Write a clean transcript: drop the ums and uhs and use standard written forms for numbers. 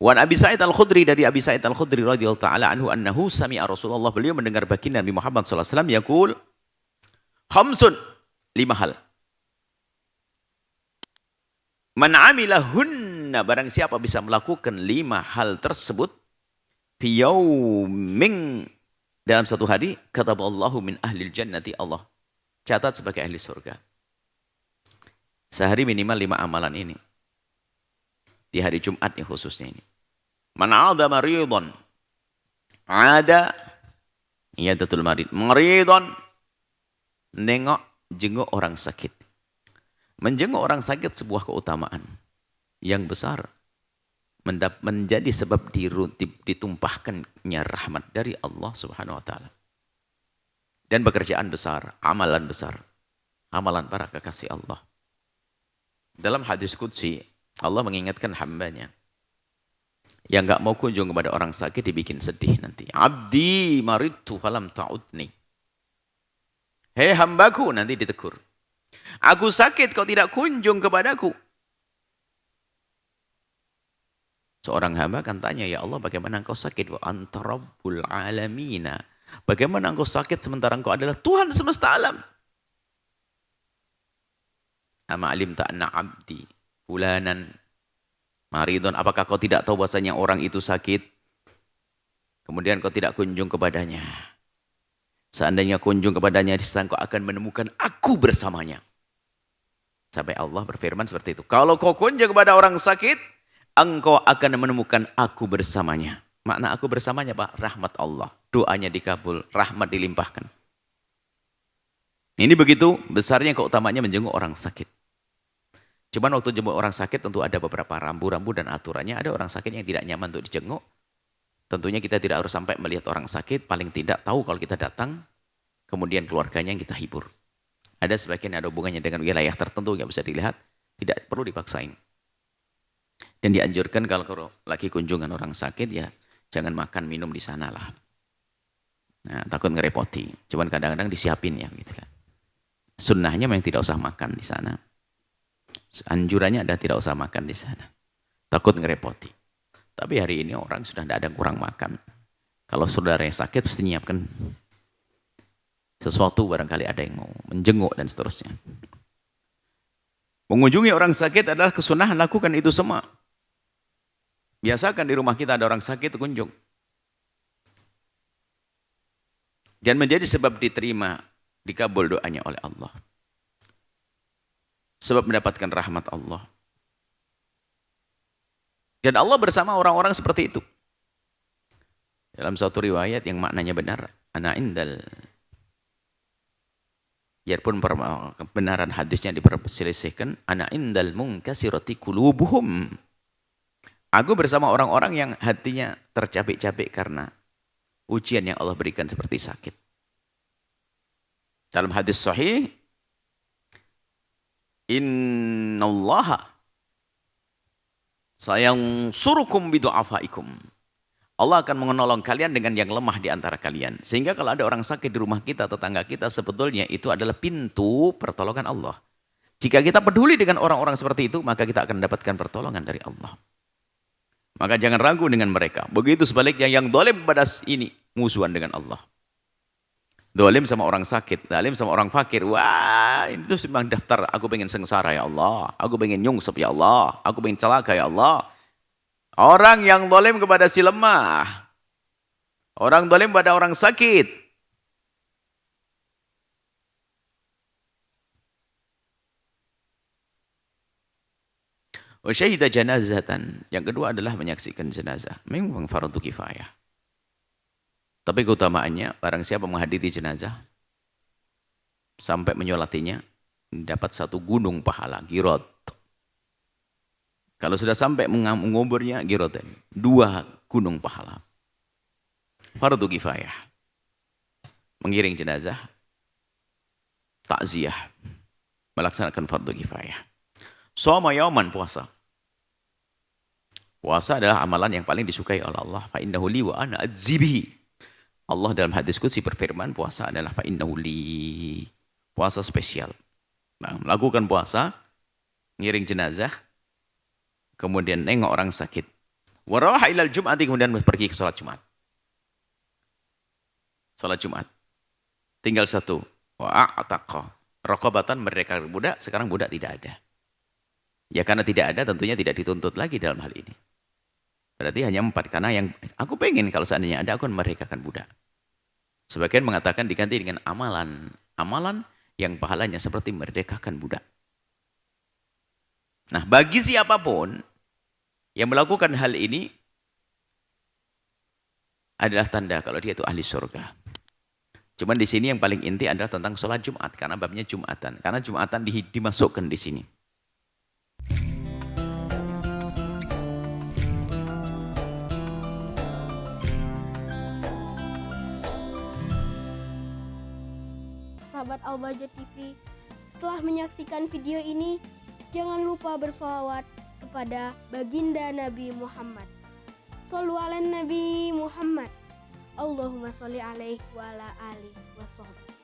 Wan Abi Sa'id Al-Khudri, dari Abi Sa'id Al-Khudri radhiyallahu ta'ala anhu annahu sami'a Rasulullah, beliau mendengar baginda Nabi Muhammad sallallahu alaihi wasallam yaqul khamsun, 5 hal. Man 'amilahunna, barang siapa bisa melakukan 5 hal tersebut, fi yaumin, dalam satu hari, kataballahu min ahlil jannati, Allah catat sebagai ahli surga. Sehari minimal 5 amalan ini. Di hari Jumat ya khususnya ini. Man 'ada maridon. Ada iyadatul marid. Maridon, nengok, jenguk orang sakit. Menjenguk orang sakit sebuah keutamaan yang besar. Menjadi sebab ditumpahkannya rahmat dari Allah Subhanahu wa taala. Dan pekerjaan besar, amalan besar. Amalan para kekasih Allah. Dalam hadis qudsi, Allah mengingatkan hambanya yang enggak mau kunjung kepada orang sakit dibikin sedih nanti. Abdi maridtu falam ta'udni. Hei hambaku, nanti ditegur. Aku sakit kau tidak kunjung kepadaku. Seorang hamba akan tanya, ya Allah bagaimana engkau sakit? Wa anta rabbul alamina. Bagaimana engkau sakit sementara engkau adalah Tuhan semesta alam? Ama alim ta'na abdi fulanan maridon. Apakah kau tidak tahu bahasanya orang itu sakit? Kemudian kau tidak kunjung kepadanya. Seandainya kunjung kepadanya, disana kau akan menemukan aku bersamanya. Sampai Allah berfirman seperti itu. Kalau kau kunjung kepada orang sakit, engkau akan menemukan aku bersamanya. Makna aku bersamanya, Pak, rahmat Allah. Doanya dikabul, rahmat dilimpahkan. Ini begitu besarnya keutamaannya menjenguk orang sakit. Cuman waktu jenguk orang sakit tentu ada beberapa rambu-rambu dan aturannya. Ada orang sakit yang tidak nyaman untuk dijenguk. Tentunya kita tidak harus sampai melihat orang sakit, paling tidak tahu kalau kita datang, kemudian keluarganya yang kita hibur. Ada sebagian yang ada hubungannya dengan wilayah tertentu, nggak bisa dilihat, tidak perlu dipaksain. Dan dianjurkan kalau lagi kunjungan orang sakit, ya jangan makan minum di sana lah. Nah, takut ngerepoti. Cuman kadang-kadang disiapin ya, gitu kan. Sunnahnya memang tidak usah makan di sana. Anjurannya ada tidak usah makan di sana. Takut ngerepoti. Tapi hari ini orang sudah tidak ada kurang makan. Kalau saudara yang sakit pasti nyiapkan sesuatu, barangkali ada yang mau menjenguk dan seterusnya. Mengunjungi orang sakit adalah kesunahan, lakukan itu semua. Biasakan di rumah kita ada orang sakit, kunjung. Dan menjadi sebab diterima, dikabul doanya oleh Allah. Sebab mendapatkan rahmat Allah. Dan Allah bersama orang-orang seperti itu. Dalam suatu riwayat yang maknanya benar, ana indal. Biarpun kebenaran hadisnya diperselisihkan, ana indal munkasirati qulubuhum. Aku bersama orang-orang yang hatinya tercapek-capek karena ujian yang Allah berikan seperti sakit. Dalam hadis sahih, innallaha sayansurukum bidu'afaikum. Allah akan menolong kalian dengan yang lemah di antara kalian. Sehingga kalau ada orang sakit di rumah kita, tetangga kita, sebetulnya itu adalah pintu pertolongan Allah. Jika kita peduli dengan orang-orang seperti itu, maka kita akan mendapatkan pertolongan dari Allah. Maka jangan ragu dengan mereka. Begitu sebaliknya yang dolim pada ini, musuhan dengan Allah. Dolim sama orang sakit, dolim sama orang fakir. Wah, itu memang daftar, aku pengen sengsara ya Allah. Aku pengen nyungsep ya Allah. Aku pengen celaka ya Allah. Orang yang dolim kepada si lemah. Orang dolim pada orang sakit. Wasyahida janazatan. Yang kedua adalah menyaksikan jenazah. Memang fardu kifayah. Tapi keutamaannya, barang siapa menghadiri jenazah, sampai menyolatinya, dapat 1 gunung pahala, girot. Kalau sudah sampai menguburnya, girot, 2 gunung pahala. Fardu kifayah. Mengiring jenazah, takziah, melaksanakan fardu kifayah. Shoma yauman, puasa. Puasa adalah amalan yang paling disukai oleh Allah. Fa innahu li wa ana adzibihi. Allah dalam hadis qudsi berfirman, puasa adalah fa innahu li. Puasa spesial. Nah, melakukan puasa, ngiring jenazah, kemudian nengok orang sakit. Wa rawaha ilal Jum'ati, kemudian pergi ke sholat Jumat. Sholat Jumat. Tinggal satu. Wa a'taqa raqabatan, merdekakan budak, sekarang budak tidak ada. Ya karena tidak ada tentunya tidak dituntut lagi dalam hal ini. Berarti hanya 4, karena yang aku pengen kalau seandainya ada aku merdekakan budak. Sebagian mengatakan diganti dengan amalan. Amalan yang pahalanya seperti merdekakan budak. Nah, bagi siapapun yang melakukan hal ini adalah tanda kalau dia itu ahli surga. Cuman di sini yang paling inti adalah tentang sholat Jumat, karena babnya Jumatan. Karena Jumatan dimasukkan di sini. Sahabat Al-Bahjah TV, setelah menyaksikan video ini, jangan lupa bersolawat kepada baginda Nabi Muhammad. Shollu ala Nabi Muhammad. Allahumma sholli alaihi wa ala alihi wa sahbihi.